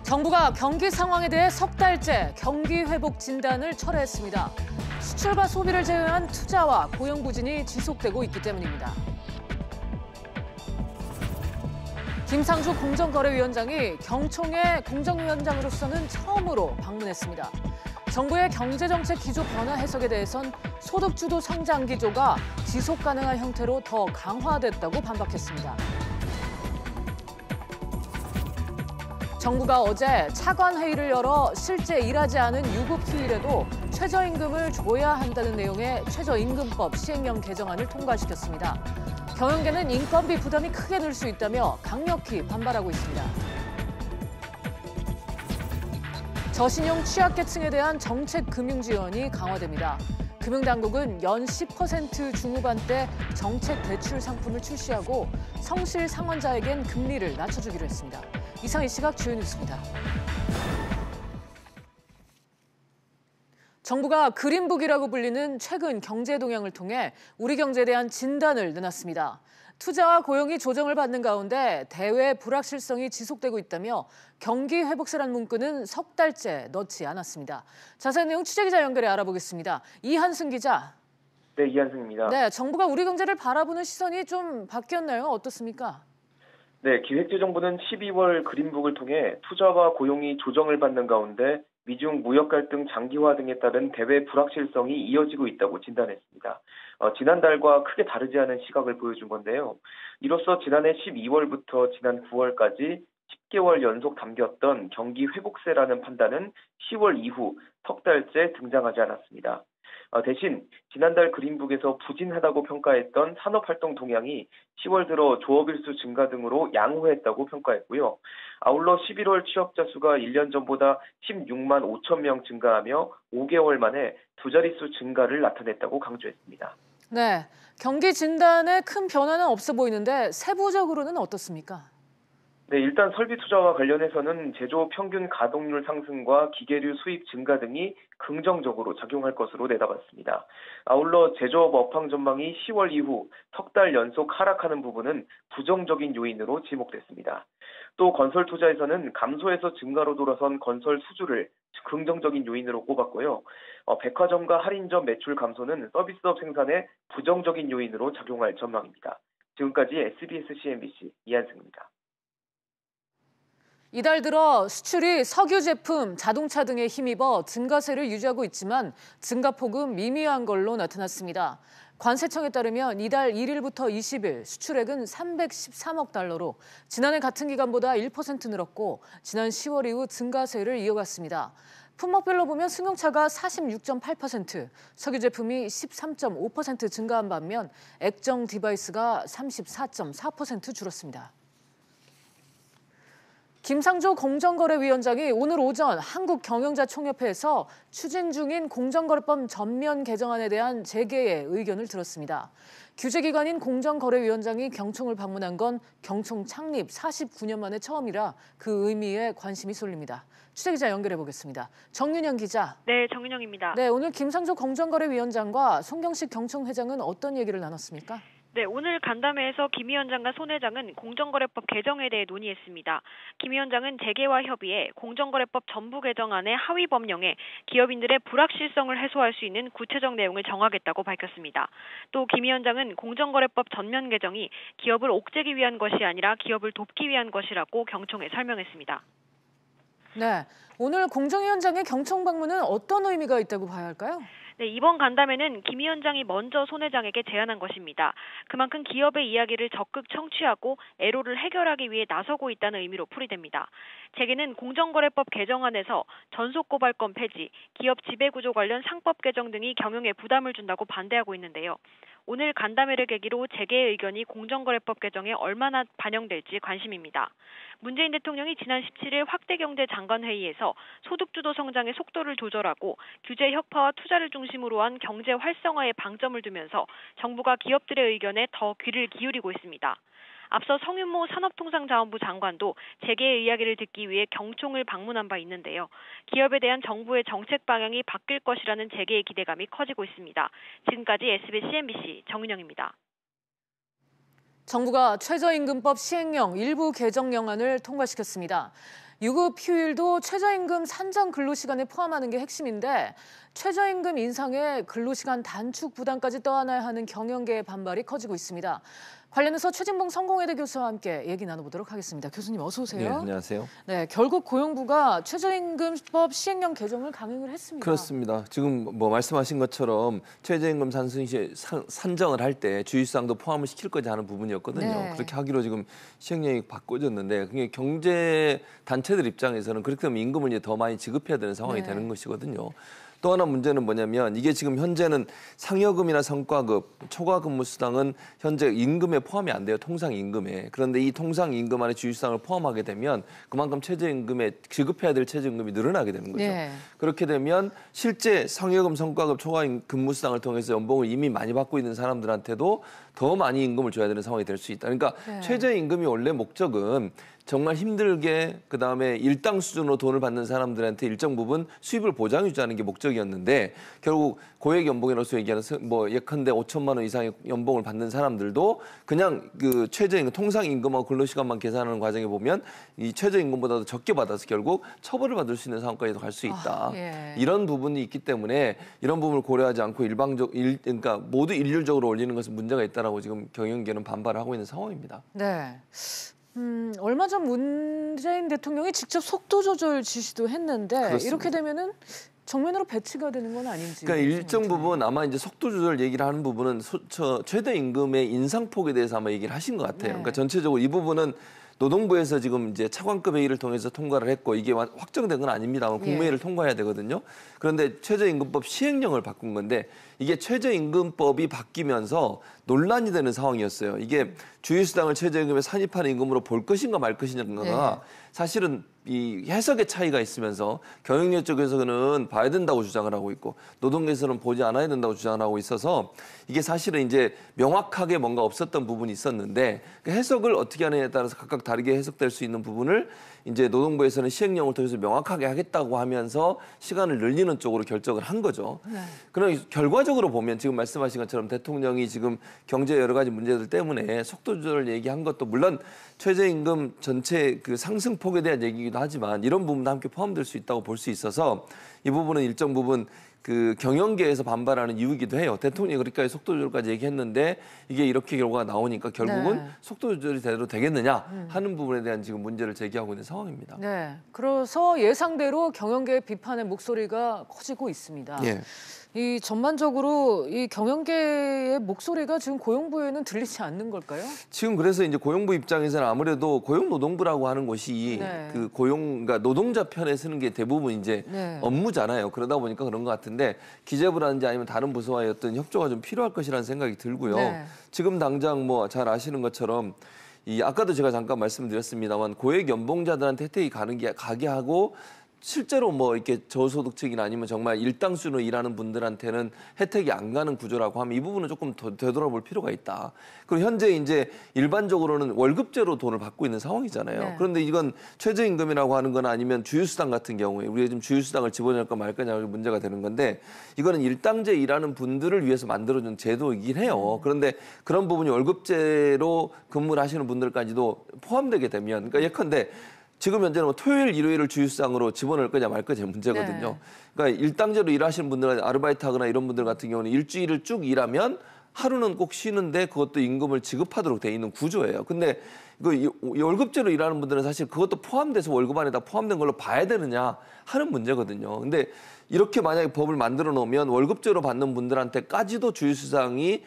정부가 경기 상황에 대해 석 달째 경기 회복 진단을 철회했습니다. 수출과 소비를 제외한 투자와 고용 부진이 지속되고 있기 때문입니다. 김상조 공정거래위원장이 경총의 공정위원장으로서는 처음으로 방문했습니다. 정부의 경제정책 기조 변화 해석에 대해선 소득주도 성장 기조가 지속 가능한 형태로 더 강화됐다고 반박했습니다. 정부가 어제 차관회의를 열어 실제 일하지 않은 유급 휴일에도 최저임금을 줘야 한다는 내용의 최저임금법 시행령 개정안을 통과시켰습니다. 경영계는 인건비 부담이 크게 늘 수 있다며 강력히 반발하고 있습니다. 저신용 취약계층에 대한 정책 금융 지원이 강화됩니다. 금융당국은 연 10% 중후반대 정책 대출 상품을 출시하고 성실 상환자에겐 금리를 낮춰주기로 했습니다. 이상 이 시각 주요 뉴스입니다. 정부가 그린북이라고 불리는 최근 경제 동향을 통해 우리 경제에 대한 진단을 내놨습니다. 투자와 고용이 조정을 받는 가운데 대외 불확실성이 지속되고 있다며 경기 회복세란 문구는 석 달째 넣지 않았습니다. 자세한 내용 취재기자 연결해 알아보겠습니다. 이한승 기자. 네, 이한승입니다. 네, 정부가 우리 경제를 바라보는 시선이 좀 바뀌었나요? 어떻습니까? 네, 기획재정부는 12월 그린북을 통해 투자와 고용이 조정을 받는 가운데 미중 무역 갈등 장기화 등에 따른 대외 불확실성이 이어지고 있다고 진단했습니다. 지난달과 크게 다르지 않은 시각을 보여준 건데요. 이로써 지난해 12월부터 지난 9월까지 10개월 연속 담겼던 경기 회복세라는 판단은 10월 이후 석 달째 등장하지 않았습니다. 대신 지난달 그린북에서 부진하다고 평가했던 산업활동 동향이 10월 들어 조업일수 증가 등으로 양호했다고 평가했고요. 아울러 11월 취업자 수가 1년 전보다 16만 5천 명 증가하며 5개월 만에 두 자릿수 증가를 나타냈다고 강조했습니다. 네, 경기 진단에 큰 변화는 없어 보이는데 세부적으로는 어떻습니까? 네, 일단 설비 투자와 관련해서는 제조업 평균 가동률 상승과 기계류 수입 증가 등이 긍정적으로 작용할 것으로 내다봤습니다. 아울러 제조업 업황 전망이 10월 이후 석 달 연속 하락하는 부분은 부정적인 요인으로 지목됐습니다. 또 건설 투자에서는 감소에서 증가로 돌아선 건설 수주를 긍정적인 요인으로 꼽았고요. 백화점과 할인점 매출 감소는 서비스업 생산에 부정적인 요인으로 작용할 전망입니다. 지금까지 SBS CNBC 이한승입니다. 이달 들어 수출이 석유 제품, 자동차 등에 힘입어 증가세를 유지하고 있지만 증가폭은 미미한 걸로 나타났습니다. 관세청에 따르면 이달 1일부터 20일 수출액은 313억 달러로 지난해 같은 기간보다 1% 늘었고 지난 10월 이후 증가세를 이어갔습니다. 품목별로 보면 승용차가 46.8%, 석유 제품이 13.5% 증가한 반면 액정 디바이스가 34.4% 줄었습니다. 김상조 공정거래위원장이 오늘 오전 한국경영자총협회에서 추진 중인 공정거래법 전면 개정안에 대한 재개의 의견을 들었습니다. 규제기관인 공정거래위원장이 경총을 방문한 건 경총 창립 49년 만에 처음이라 그 의미에 관심이 쏠립니다. 취재기자 연결해 보겠습니다. 정윤영 기자. 네, 정윤영입니다. 네, 오늘 김상조 공정거래위원장과 송경식 경총회장은 어떤 얘기를 나눴습니까? 네, 오늘 간담회에서 김 위원장과 손 회장은 공정거래법 개정에 대해 논의했습니다. 김 위원장은 재개와 협의에 공정거래법 전부 개정안의 하위 법령에 기업인들의 불확실성을 해소할 수 있는 구체적 내용을 정하겠다고 밝혔습니다. 또 김 위원장은 공정거래법 전면 개정이 기업을 옥죄기 위한 것이 아니라 기업을 돕기 위한 것이라고 경총에 설명했습니다. 네, 오늘 공정위원장의 경총 방문은 어떤 의미가 있다고 봐야 할까요? 네, 이번 간담회는 김 위원장이 먼저 손 회장에게 제안한 것입니다. 그만큼 기업의 이야기를 적극 청취하고 애로를 해결하기 위해 나서고 있다는 의미로 풀이됩니다. 재계는 공정거래법 개정안에서 전속고발권 폐지, 기업 지배구조 관련 상법 개정 등이 경영에 부담을 준다고 반대하고 있는데요. 오늘 간담회를 계기로 재계의 의견이 공정거래법 개정에 얼마나 반영될지 관심입니다. 문재인 대통령이 지난 17일 확대경제 장관회의에서 소득주도 성장의 속도를 조절하고 규제 혁파와 투자를 중심으로 한 경제 활성화에 방점을 두면서 정부가 기업들의 의견에 더 귀를 기울이고 있습니다. 앞서 성윤모 산업통상자원부 장관도 재계의 이야기를 듣기 위해 경총을 방문한 바 있는데요. 기업에 대한 정부의 정책 방향이 바뀔 것이라는 재계의 기대감이 커지고 있습니다. 지금까지 SBS CNBC 정은영입니다. 정부가 최저임금법 시행령 일부 개정령안을 통과시켰습니다. 유급 휴일도 최저임금 산정 근로시간에 포함하는 게 핵심인데 최저임금 인상에 근로시간 단축 부담까지 떠안아야 하는 경영계의 반발이 커지고 있습니다. 관련해서 최진봉 성공회대 교수와 함께 얘기 나눠보도록 하겠습니다. 교수님 어서 오세요. 네, 안녕하세요. 네, 결국 고용부가 최저임금법 시행령 개정을 강행을 했습니다. 그렇습니다. 지금 뭐 말씀하신 것처럼 최저임금 산정을 할 때 주휴수당도 포함을 시킬 거지 하는 부분이었거든요. 네. 그렇게 하기로 지금 시행령이 바꿔졌는데 그게 경제 단체들 입장에서는 그렇게 되면 임금을 이제 더 많이 지급해야 되는 상황이 네. 되는 것이거든요. 또 하나 문제는 뭐냐면 이게 지금 현재는 상여금이나 성과급, 초과근무수당은 현재 임금에 포함이 안 돼요. 통상임금에. 그런데 이 통상임금 안에 주휴수당을 포함하게 되면 그만큼 최저임금에 지급해야 될 최저임금이 늘어나게 되는 거죠. 네. 그렇게 되면 실제 상여금, 성과급, 초과근무수당을 통해서 연봉을 이미 많이 받고 있는 사람들한테도 더 많이 임금을 줘야 되는 상황이 될 수 있다. 그러니까 네. 최저임금이 원래 목적은 정말 힘들게 그다음에 일당 수준으로 돈을 받는 사람들한테 일정 부분 수입을 보장해 주자는 게 목적이었는데 결국 고액 연봉이라서 얘기하는 뭐 예컨대 5천만 원 이상의 연봉을 받는 사람들도 그냥 그 최저임금 통상임금하고 근로시간만 계산하는 과정에 보면 이 최저임금보다도 적게 받아서 결국 처벌을 받을 수 있는 상황까지도 갈 수 있다. 예. 이런 부분이 있기 때문에 이런 부분을 고려하지 않고 그러니까 모두 일률적으로 올리는 것은 문제가 있다라고 지금 경영계는 반발을 하고 있는 상황입니다. 네. 얼마 전 문재인 대통령이 직접 속도 조절 지시도 했는데 그렇습니다. 이렇게 되면은 정면으로 배치가 되는 건 아닌지. 그러니까 일정 부분 아마 이제 속도 조절 얘기를 하는 부분은 최대 임금의 인상폭에 대해서 아마 얘기를 하신 것 같아요. 네. 그러니까 전체적으로 이 부분은 노동부에서 지금 이제 차관급 회의를 통해서 통과를 했고 이게 확정된 건 아닙니다만 국무회의를 통과해야 되거든요. 그런데 최저임금법 시행령을 바꾼 건데 이게 최저임금법이 바뀌면서 논란이 되는 상황이었어요. 이게 주휴수당을 최저임금에 산입하는 임금으로 볼 것인가 말 것인가가 사실은 이 해석의 차이가 있으면서 경영계 쪽에서는 봐야 된다고 주장을 하고 있고 노동계에서는 보지 않아야 된다고 주장을 하고 있어서 이게 사실은 이제 명확하게 뭔가 없었던 부분이 있었는데 그 해석을 어떻게 하느냐에 따라서 각각 다르게 해석될 수 있는 부분을 이제 노동부에서는 시행령을 통해서 명확하게 하겠다고 하면서 시간을 늘리는 쪽으로 결정을 한 거죠. 네. 그럼 결과적으로 보면 지금 말씀하신 것처럼 대통령이 지금 경제 여러 가지 문제들 때문에 속도 조절을 얘기한 것도 물론 최저임금 전체 그 상승폭에 대한 얘기이기도 하지만 이런 부분도 함께 포함될 수 있다고 볼 수 있어서 이 부분은 일정 부분 그 경영계에서 반발하는 이유이기도 해요. 대통령이 그러니까 속도 조절까지 얘기했는데 이게 이렇게 결과가 나오니까 결국은 속도 조절이 제대로 되겠느냐 하는 부분에 대한 지금 문제를 제기하고 있는 상황입니다. 네, 그래서 예상대로 경영계의 비판의 목소리가 커지고 있습니다. 예. 이 전반적으로 이 경영계의 목소리가 지금 고용부에는 들리지 않는 걸까요? 지금 그래서 이제 고용부 입장에서는 아무래도 고용노동부라고 하는 곳이 그 그러니까 노동자 편에 쓰는 게 대부분 이제 업무잖아요. 그러다 보니까 그런 것 같은데 기재부라든지 아니면 다른 부서와의 어떤 협조가 좀 필요할 것이라는 생각이 들고요. 지금 당장 뭐 잘 아시는 것처럼 이 아까도 제가 잠깐 말씀드렸습니다만 고액 연봉자들한테 혜택이 가게 하고 실제로 뭐 이렇게 저소득층이나 아니면 정말 일당 수준으로 일하는 분들한테는 혜택이 안 가는 구조라고 하면 이 부분은 조금 더 되돌아볼 필요가 있다. 그리고 현재 이제 일반적으로는 월급제로 돈을 받고 있는 상황이잖아요. 그런데 이건 최저임금이라고 하는 건 아니면 주휴수당 같은 경우에 우리가 지금 주휴수당을 집어넣을까 말까냐 문제가 되는 건데 이거는 일당제 일하는 분들을 위해서 만들어준 제도이긴 해요. 그런데 그런 부분이 월급제로 근무를 하시는 분들까지도 포함되게 되면 그러니까 예컨대 지금 현재는 뭐 토요일, 일요일을 주휴수당으로 집어넣을 거냐 말 거냐 문제거든요. 그러니까 일당제로 일하시는 분들, 아르바이트하거나 이런 분들 같은 경우는 일주일을 쭉 일하면 하루는 꼭 쉬는데 그것도 임금을 지급하도록 돼 있는 구조예요. 근데 그 월급제로 일하는 분들은 사실 그것도 포함돼서 월급 안에다 포함된 걸로 봐야 되느냐 하는 문제거든요. 근데 이렇게 만약에 법을 만들어 놓으면 월급제로 받는 분들한테까지도 주휴수당이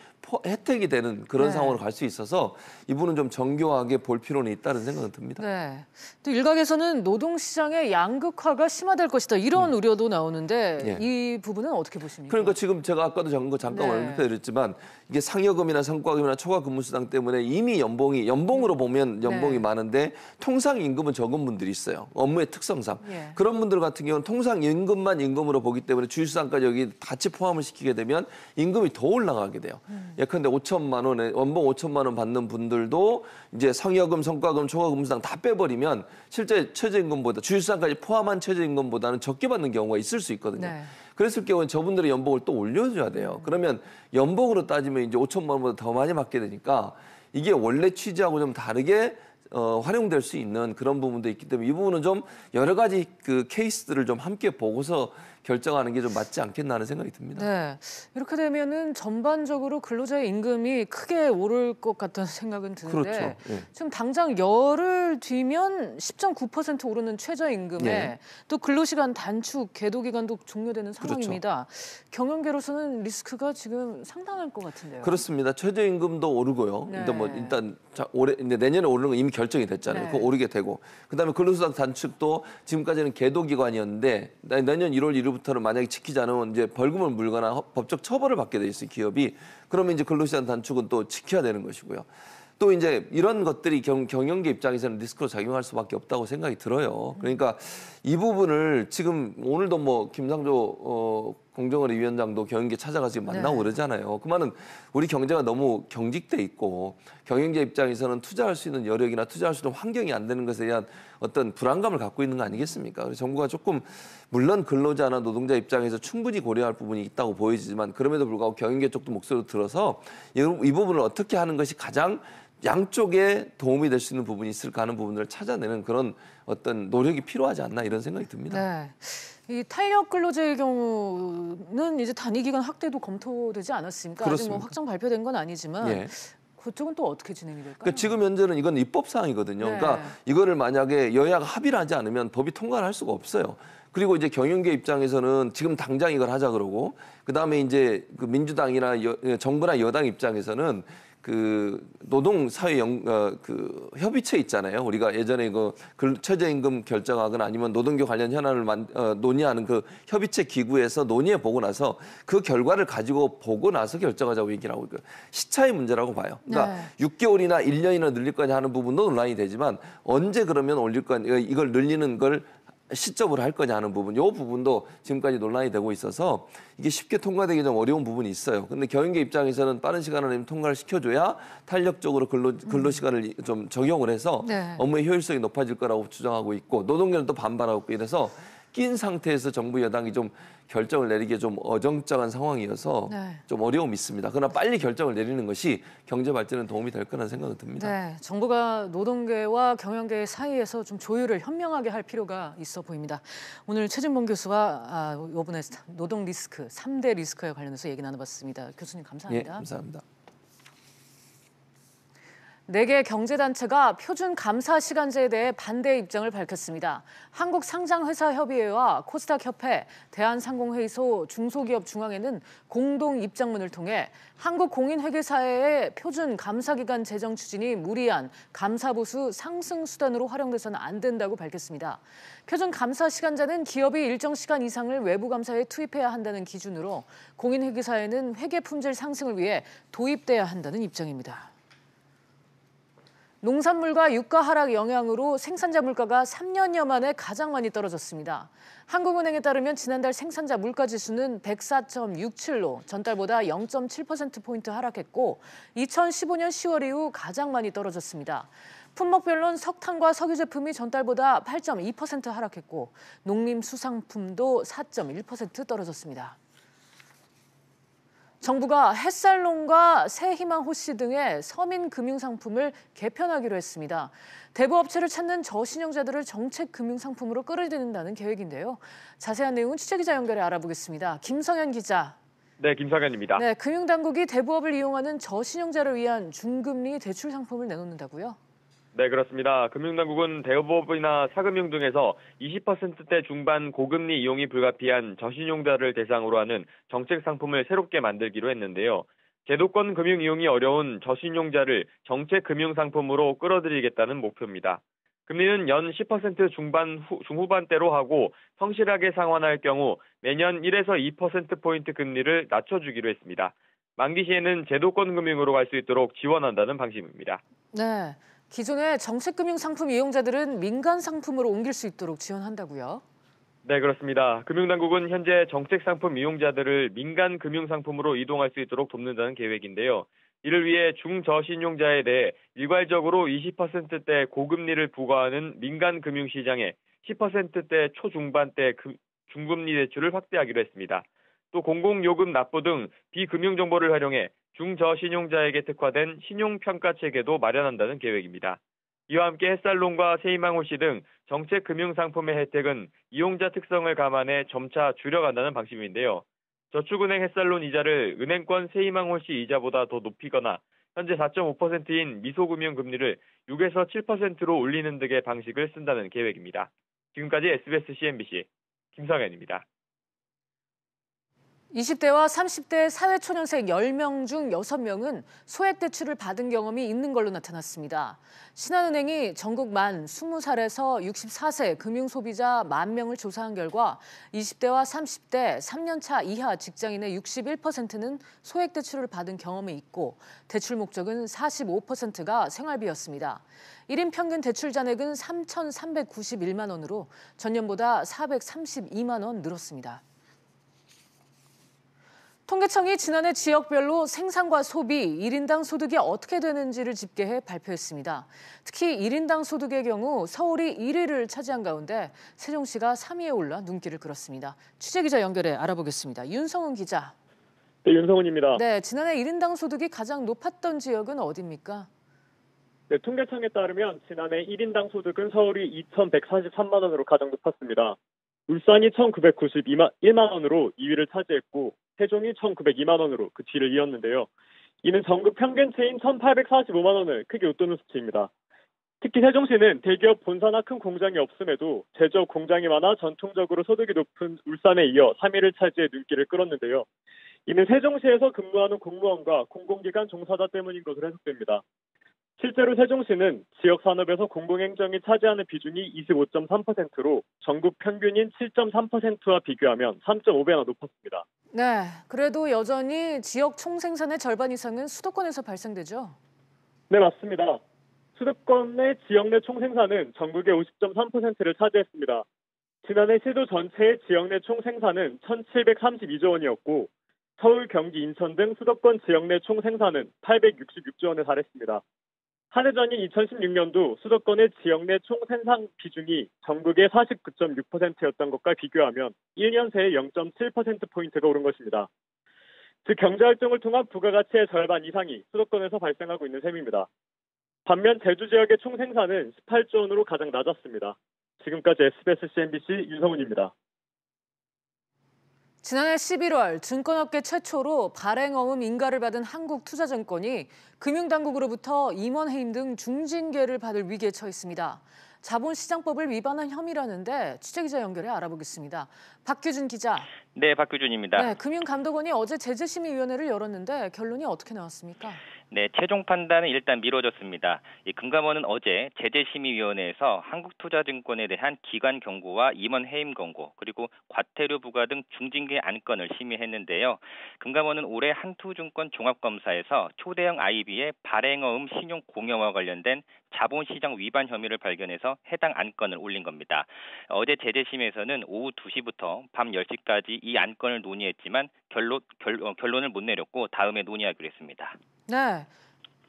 혜택이 되는 그런 상황으로 갈 수 있어서 이 부분은 좀 정교하게 볼 필요는 있다는 생각은 듭니다. 네. 또 일각에서는 노동시장의 양극화가 심화될 것이다 이런 우려도 나오는데 이 부분은 어떻게 보십니까? 그러니까 지금 제가 아까도 잠깐 언급해드렸지만 이게 상여금이나 성과금이나 초과근무수당 때문에 이미 연봉으로 보면 연봉이 많은데 통상임금은 적은 분들이 있어요. 업무의 특성상. 그런 분들 같은 경우는 통상임금만 임금으로 보기 때문에 주휴수당까지 여기 같이 포함을 시키게 되면 임금이 더 올라가게 돼요. 예컨대 5천만 원에 연봉 5천만 원 받는 분들도 이제 상여금, 성과금, 초과근무수당 다 빼버리면 실제 최저임금보다 주휴수당까지 포함한 최저임금보다는 적게 받는 경우가 있을 수 있거든요. 그랬을 경우는 저분들의 연봉을 또 올려줘야 돼요. 그러면 연봉으로 따지면 이제 5천만 원보다 더 많이 받게 되니까 이게 원래 취지하고 좀 다르게 활용될 수 있는 그런 부분도 있기 때문에 이 부분은 좀 여러 가지 그 케이스들을 좀 함께 보고서 결정하는 게 좀 맞지 않겠나 하는 생각이 듭니다. 네, 이렇게 되면은 전반적으로 근로자의 임금이 크게 오를 것 같다는 생각은 드는데 그렇죠. 예. 지금 당장 열흘 뒤면 10.9% 오르는 최저임금에 예. 또 근로시간 단축, 계도기간도 종료되는 상황입니다. 그렇죠. 경영계로서는 리스크가 지금 상당할 것 같은데요. 그렇습니다. 최저임금도 오르고요. 네. 일단 뭐 일단 올해 내년에 오르는 거 이미 결정이 됐잖아요. 네. 그거 오르게 되고 그다음에 근로수당 단축도 지금까지는 계도기관이었는데 내년 1월 1일부터는 만약에 지키지 않으면 이제 벌금을 물거나 법적 처벌을 받게 돼 있어요. 기업이. 그러면 이제 근로시간 단축은 또 지켜야 되는 것이고요. 또 이제 이런 것들이 경영계 입장에서는 리스크로 작용할 수밖에 없다고 생각이 들어요. 그러니까 이 부분을 지금 오늘도 뭐 김상조 공정거래 위원장도 경영계 찾아가서 지금 만나고 그러잖아요. 그 말은 우리 경제가 너무 경직돼 있고 경영계 입장에서는 투자할 수 있는 여력이나 투자할 수 있는 환경이 안 되는 것에 대한 어떤 불안감을 갖고 있는 거 아니겠습니까? 그래서 정부가 조금 물론 근로자나 노동자 입장에서 충분히 고려할 부분이 있다고 보이지만 그럼에도 불구하고 경영계 쪽도 목소리를 들어서 이 부분을 어떻게 하는 것이 가장 양쪽에 도움이 될 수 있는 부분이 있을까 하는 부분들을 찾아내는 그런 어떤 노력이 필요하지 않나 이런 생각이 듭니다. 네. 이 탄력 근로제의 경우는 이제 단위 기간 확대도 검토되지 않았습니까? 아직 뭐 확정 발표된 건 아니지만 예. 그쪽은 또 어떻게 진행이 될까요? 그러니까 지금 현재는 이건 입법 사항이거든요. 네. 그러니까 이거를 만약에 여야가 합의를 하지 않으면 법이 통과를 할 수가 없어요. 그리고 이제 경영계 입장에서는 지금 당장 이걸 하자 그러고 그다음에 이제 그 민주당이나 정부나 여당 입장에서는 그 노동사회 그 협의체 있잖아요. 우리가 예전에 그 최저임금 결정하거나 아니면 노동계 관련 현안을 논의하는 그 협의체 기구에서 논의해 보고 나서 그 결과를 가지고 보고 나서 결정하자고 얘기를 하고 있고요. 시차의 문제라고 봐요. 그러니까 네. 6개월이나 1년이나 늘릴 거냐 하는 부분도 논란이 되지만 언제 그러면 올릴 거냐 이걸 늘리는 걸 시점으로 할 거냐 하는 부분, 이 부분도 지금까지 논란이 되고 있어서 이게 쉽게 통과되기 좀 어려운 부분이 있어요. 근데 경영계 입장에서는 빠른 시간 안에 통과를 시켜줘야 탄력적으로 근로 시간을 좀 적용을 해서 네. 업무의 효율성이 높아질 거라고 주장하고 있고 노동계는 또 반발하고 있고 이래서 낀 상태에서 정부 여당이 좀 결정을 내리기에 좀 어정쩡한 상황이어서 네. 좀 어려움이 있습니다. 그러나 빨리 결정을 내리는 것이 경제 발전에 도움이 될 거라는 생각은 듭니다. 네, 정부가 노동계와 경영계 사이에서 좀 조율을 현명하게 할 필요가 있어 보입니다. 오늘 최진봉 교수와 이번에 노동 리스크, 3대 리스크에 관련해서 얘기 나눠봤습니다. 교수님 감사합니다. 예, 감사합니다. 4개 경제단체가 표준 감사 시간제에 대해 반대 입장을 밝혔습니다. 한국상장회사협의회와 코스닥협회, 대한상공회의소, 중소기업중앙회는 공동 입장문을 통해 한국공인회계사회의 표준 감사기간 제정 추진이 무리한 감사보수 상승 수단으로 활용돼서는 안 된다고 밝혔습니다. 표준 감사 시간제는 기업이 일정 시간 이상을 외부 감사에 투입해야 한다는 기준으로 공인회계사회는 회계 품질 상승을 위해 도입돼야 한다는 입장입니다. 농산물과 유가 하락 영향으로 생산자 물가가 3년여 만에 가장 많이 떨어졌습니다. 한국은행에 따르면 지난달 생산자 물가지수는 104.67로 전달보다 0.7%포인트 하락했고 2015년 10월 이후 가장 많이 떨어졌습니다. 품목별로는 석탄과 석유 제품이 전달보다 8.2% 하락했고 농림수산품도 4.1% 떨어졌습니다. 정부가 햇살론과 새희망 호씨 등의 서민 금융상품을 개편하기로 했습니다. 대부업체를 찾는 저신용자들을 정책 금융상품으로 끌어들인다는 계획인데요. 자세한 내용은 취재기자 연결해 알아보겠습니다. 김성현 기자. 네, 김성현입니다. 네, 금융당국이 대부업을 이용하는 저신용자를 위한 중금리 대출 상품을 내놓는다고요? 네, 그렇습니다. 금융당국은 대부업이나 사금융 등에서 20%대 중반 고금리 이용이 불가피한 저신용자를 대상으로 하는 정책 상품을 새롭게 만들기로 했는데요. 제도권 금융 이용이 어려운 저신용자를 정책 금융 상품으로 끌어들이겠다는 목표입니다. 금리는 연 10% 중후반대로 하고 성실하게 상환할 경우 매년 1에서 2%포인트 금리를 낮춰주기로 했습니다. 만기 시에는 제도권 금융으로 갈 수 있도록 지원한다는 방침입니다. 네. 기존의 정책금융상품 이용자들은 민간 상품으로 옮길 수 있도록 지원한다고요? 네, 그렇습니다. 금융당국은 현재 정책상품 이용자들을 민간 금융상품으로 이동할 수 있도록 돕는다는 계획인데요. 이를 위해 중저신용자에 대해 일괄적으로 20%대 고금리를 부과하는 민간 금융시장에 10%대 초중반대 중금리 대출을 확대하기로 했습니다. 또 공공요금 납부 등 비금융정보를 활용해 중저신용자에게 특화된 신용평가 체계도 마련한다는 계획입니다. 이와 함께 햇살론과 세이망홀씨 등 정책 금융상품의 혜택은 이용자 특성을 감안해 점차 줄여간다는 방침인데요. 저축은행 햇살론 이자를 은행권 세이망홀씨 이자보다 더 높이거나 현재 4.5%인 미소금융금리를 6에서 7%로 올리는 등의 방식을 쓴다는 계획입니다. 지금까지 SBS CNBC 김성현입니다. 20대와 30대 사회초년생 10명 중 6명은 소액대출을 받은 경험이 있는 걸로 나타났습니다. 신한은행이 전국 만 20살에서 64세 금융소비자 10,000명을 조사한 결과 20대와 30대 3년차 이하 직장인의 61%는 소액대출을 받은 경험이 있고 대출 목적은 45%가 생활비였습니다. 1인 평균 대출 잔액은 3,391만 원으로 전년보다 432만 원 늘었습니다. 통계청이 지난해 지역별로 생산과 소비, 1인당 소득이 어떻게 되는지를 집계해 발표했습니다. 특히 1인당 소득의 경우 서울이 1위를 차지한 가운데 세종시가 3위에 올라 눈길을 끌었습니다. 취재기자 연결해 알아보겠습니다. 윤성훈 기자. 네, 윤성훈입니다. 네, 지난해 1인당 소득이 가장 높았던 지역은 어디입니까? 네, 통계청에 따르면 지난해 1인당 소득은 서울이 2,143만 원으로 가장 높았습니다. 울산이 1,991만 원으로 2위를 차지했고 세종이 1,902만 원으로 그 뒤를 이었는데요. 이는 전국 평균치인 1,845만 원을 크게 웃도는 수치입니다. 특히 세종시는 대기업 본사나 큰 공장이 없음에도 제조업 공장이 많아 전통적으로 소득이 높은 울산에 이어 3위를 차지해 눈길을 끌었는데요. 이는 세종시에서 근무하는 공무원과 공공기관 종사자 때문인 것으로 해석됩니다. 실제로 세종시는 지역 산업에서 공공행정이 차지하는 비중이 25.3%로 전국 평균인 7.3%와 비교하면 3.5배나 높았습니다. 네, 그래도 여전히 지역 총생산의 절반 이상은 수도권에서 발생되죠? 네, 맞습니다. 수도권의 지역 내 총생산은 전국의 50.3%를 차지했습니다. 지난해 시도 전체의 지역 내 총생산은 1,732조 원이었고 서울, 경기, 인천 등 수도권 지역 내 총생산은 866조 원에 달했습니다. 한 해 전인 2016년도 수도권의 지역 내 총생산 비중이 전국의 49.6%였던 것과 비교하면 1년 새에 0.7%포인트가 오른 것입니다. 즉 경제활동을 통한 부가가치의 절반 이상이 수도권에서 발생하고 있는 셈입니다. 반면 제주 지역의 총생산은 18조 원으로 가장 낮았습니다. 지금까지 SBS CNBC 윤성훈입니다. 지난해 11월 증권업계 최초로 발행어음 인가를 받은 한국투자증권이 금융당국으로부터 임원해임 등 중징계를 받을 위기에 처했습니다. 자본시장법을 위반한 혐의라는데 취재기자 연결해 알아보겠습니다. 박규준 기자. 네, 박규준입니다. 네, 금융감독원이 어제 제재심의위원회를 열었는데 결론이 어떻게 나왔습니까? 네, 최종 판단은 일단 미뤄졌습니다. 금감원은 어제 제재심의위원회에서 한국투자증권에 대한 기관 경고와 임원 해임 권고 그리고 과태료 부과 등 중징계 안건을 심의했는데요. 금감원은 올해 한투증권 종합검사에서 초대형 IB의 발행어음 신용 공여와 관련된 자본시장 위반 혐의를 발견해서 해당 안건을 올린 겁니다. 어제 제재심에서는 오후 2시부터 밤 10시까지 이 안건을 논의했지만 결론을 못 내렸고 다음에 논의하기로 했습니다. 네,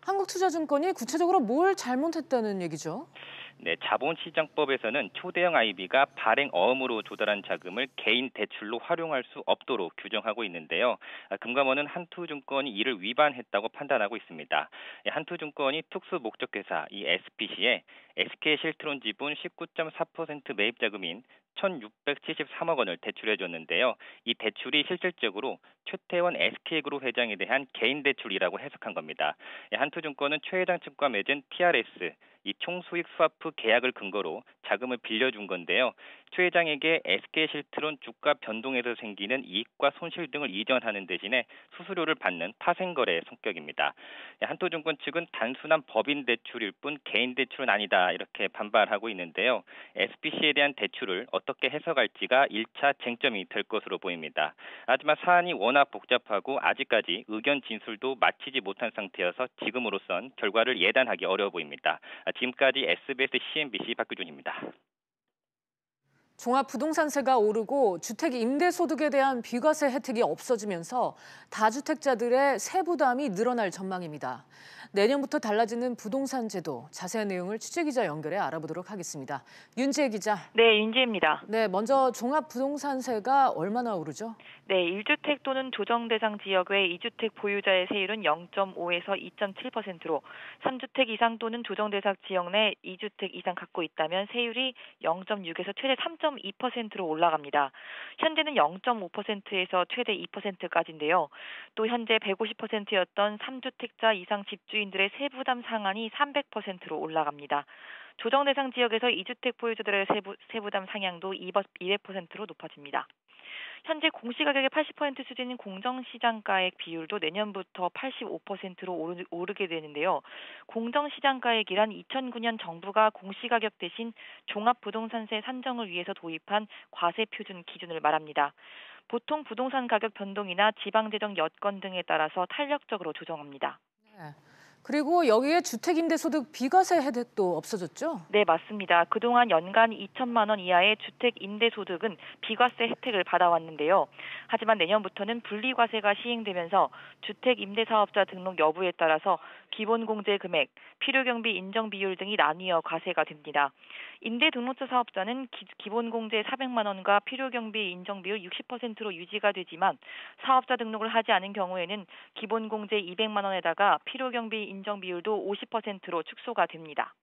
한국투자증권이 구체적으로 뭘 잘못했다는 얘기죠? 네, 자본시장법에서는 초대형 IB가 발행 어음으로 조달한 자금을 개인 대출로 활용할 수 없도록 규정하고 있는데요. 금감원은 한투증권이 이를 위반했다고 판단하고 있습니다. 한투증권이 특수목적회사 이 SPC에 SK실트론 지분 19.4% 매입 자금인 1,673억 원을 대출해줬는데요. 이 대출이 실질적으로 최태원 SK그룹 회장에 대한 개인 대출이라고 해석한 겁니다. 한투증권은 최 회장 측과 맺은 TRS 이 총수익 스와프 계약을 근거로 자금을 빌려준 건데요. 최 회장에게 SK실트론 주가 변동에서 생기는 이익과 손실 등을 이전하는 대신에 수수료를 받는 파생거래 성격입니다. 한투증권 측은 단순한 법인 대출일 뿐 개인 대출은 아니다 이렇게 반발하고 있는데요. SPC에 대한 대출을 어떻게 해석할지가 1차 쟁점이 될 것으로 보입니다. 하지만 사안이 워낙 복잡하고 아직까지 의견 진술도 마치지 못한 상태여서 지금으로선 결과를 예단하기 어려워 보입니다. 지금까지 SBS CNBC 박규준입니다. 종합부동산세가 오르고 주택 임대소득에 대한 비과세 혜택이 없어지면서 다주택자들의 세부담이 늘어날 전망입니다. 내년부터 달라지는 부동산 제도, 자세한 내용을 취재기자 연결해 알아보도록 하겠습니다. 윤지혜 기자. 네, 윤지혜입니다. 네, 먼저 종합부동산세가 얼마나 오르죠? 네, 1주택 또는 조정대상 지역의 2주택 보유자의 세율은 0.5에서 2.7%로 3주택 이상 또는 조정대상 지역 내 2주택 이상 갖고 있다면 세율이 0.6에서 최대 3.2%로 올라갑니다. 현재는 0.5%에서 최대 2%까지인데요. 또 현재 150%였던 3주택자 이상 집주인들의 세부담 상한이 300%로 올라갑니다. 조정 대상 지역에서 2주택 보유자들의 세부담 상향도 200%로 높아집니다. 현재 공시가격의 80% 수준인 공정시장가액 비율도 내년부터 85%로 오르게 되는데요. 공정시장가액이란 2009년 정부가 공시가격 대신 종합부동산세 산정을 위해서 도입한 과세표준 기준을 말합니다. 보통 부동산 가격 변동이나 지방재정 여건 등에 따라서 탄력적으로 조정합니다. 네. 그리고 여기에 주택임대소득 비과세 혜택도 없어졌죠? 네, 맞습니다. 그동안 연간 2천만 원 이하의 주택임대소득은 비과세 혜택을 받아왔는데요. 하지만 내년부터는 분리과세가 시행되면서 주택임대사업자 등록 여부에 따라서 기본공제 금액, 필요경비 인정 비율 등이 나뉘어 과세가 됩니다. 임대등록자 사업자는 기본공제 400만 원과 필요경비 인정 비율 60%로 유지가 되지만 사업자 등록을 하지 않은 경우에는 기본공제 200만 원에다가 필요경비 인정 비율도 50%로 축소가 됩니다.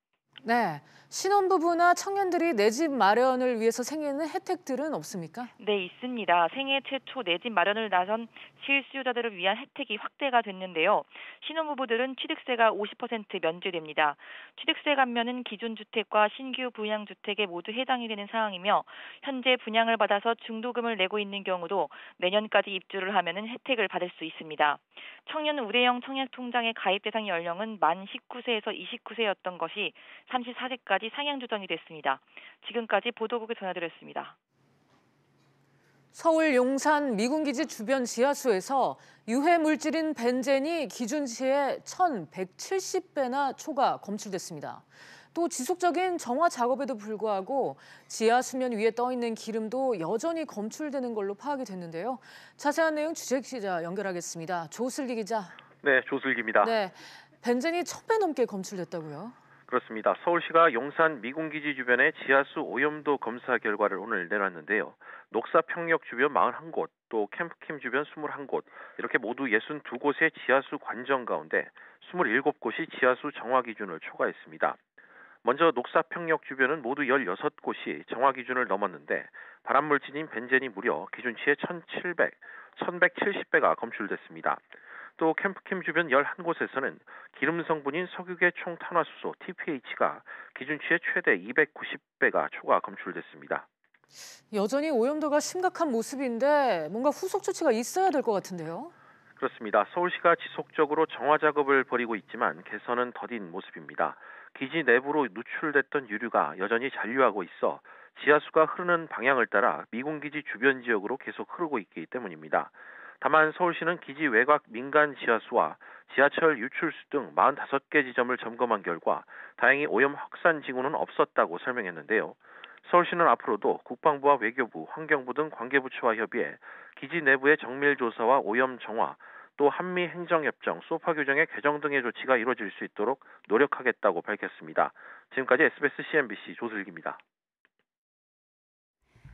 네, 신혼부부나 청년들이 내 집 마련을 위해서 생기는 혜택들은 없습니까? 네, 있습니다. 생애 최초 내 집 마련을 나선 실수요자들을 위한 혜택이 확대가 됐는데요. 신혼부부들은 취득세가 50% 면제됩니다. 취득세 감면은 기존 주택과 신규 분양 주택에 모두 해당이 되는 상황이며 현재 분양을 받아서 중도금을 내고 있는 경우도 내년까지 입주를 하면은 혜택을 받을 수 있습니다. 청년 우대형 청약통장의 가입 대상 연령은 만 19세에서 29세였던 것이 34세까지 상향 조정이 됐습니다. 지금까지 보도국에 전해드렸습니다. 서울 용산 미군기지 주변 지하수에서 유해 물질인 벤젠이 기준치의 1,170배나 초과 검출됐습니다. 또 지속적인 정화 작업에도 불구하고 지하 수면 위에 떠 있는 기름도 여전히 검출되는 걸로 파악이 됐는데요. 자세한 내용 취재기자 연결하겠습니다. 조슬기 기자. 네, 조슬기입니다. 네, 벤젠이 1,000배 넘게 검출됐다고요? 그렇습니다. 서울시가 용산 미군기지 주변의 지하수 오염도 검사 결과를 오늘 내놨는데요. 녹사평역 주변 41곳, 또 캠프킴 주변 21곳, 이렇게 모두 62곳의 지하수 관정 가운데 27곳이 지하수 정화 기준을 초과했습니다. 먼저 녹사평역 주변은 모두 16곳이 정화 기준을 넘었는데 발암물질인 벤젠이 무려 기준치의 1,170배가 검출됐습니다. 또 캠프킴 주변 11곳에서는 기름 성분인 석유계 총탄화수소 TPH가 기준치의 최대 290배가 초과 검출됐습니다. 여전히 오염도가 심각한 모습인데 뭔가 후속 조치가 있어야 될 것 같은데요? 그렇습니다. 서울시가 지속적으로 정화 작업을 벌이고 있지만 개선은 더딘 모습입니다. 기지 내부로 누출됐던 유류가 여전히 잔류하고 있어 지하수가 흐르는 방향을 따라 미군기지 주변 지역으로 계속 흐르고 있기 때문입니다. 다만 서울시는 기지 외곽 민간 지하수와 지하철 유출수 등 45개 지점을 점검한 결과 다행히 오염 확산 징후는 없었다고 설명했는데요. 서울시는 앞으로도 국방부와 외교부, 환경부 등 관계부처와 협의해 기지 내부의 정밀 조사와 오염 정화, 또 한미 행정협정, 소파 규정의 개정 등의 조치가 이루어질 수 있도록 노력하겠다고 밝혔습니다. 지금까지 SBS CNBC 조슬기입니다.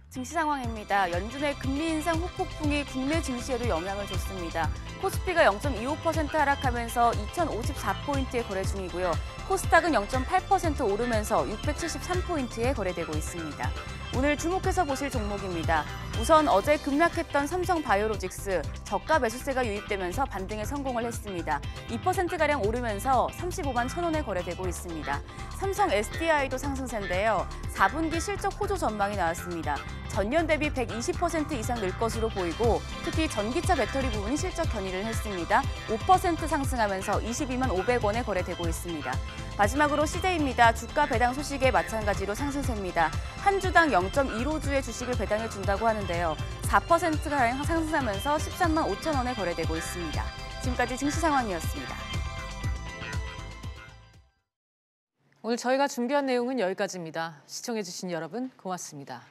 증시 상황입니다. 연준의 금리 인상 후폭풍이 국내 증시에도 영향을 줬습니다. 코스피가 0.25% 하락하면서 2,054포인트에 거래 중이고요. 코스닥은 0.8% 오르면서 673포인트에 거래되고 있습니다. 오늘 주목해서 보실 종목입니다. 우선 어제 급락했던 삼성바이오로직스, 저가 매수세가 유입되면서 반등에 성공을 했습니다. 2%가량 오르면서 35만 1,000원에 거래되고 있습니다. 삼성 SDI도 상승세인데요. 4분기 실적 호조 전망이 나왔습니다. 전년 대비 120% 이상 늘 것으로 보이고 특히 전기차 배터리 부분이 실적 견인을 했습니다. 5% 상승하면서 22만 500원에 거래되고 있습니다. 마지막으로 CJ입니다. 주가 배당 소식에 마찬가지로 상승세입니다. 한 주당 0.15주의 주식을 배당해 준다고 하는데요. 4%가량 상승하면서 13만 5천 원에 거래되고 있습니다. 지금까지 증시 상황이었습니다. 오늘 저희가 준비한 내용은 여기까지입니다. 시청해주신 여러분 고맙습니다.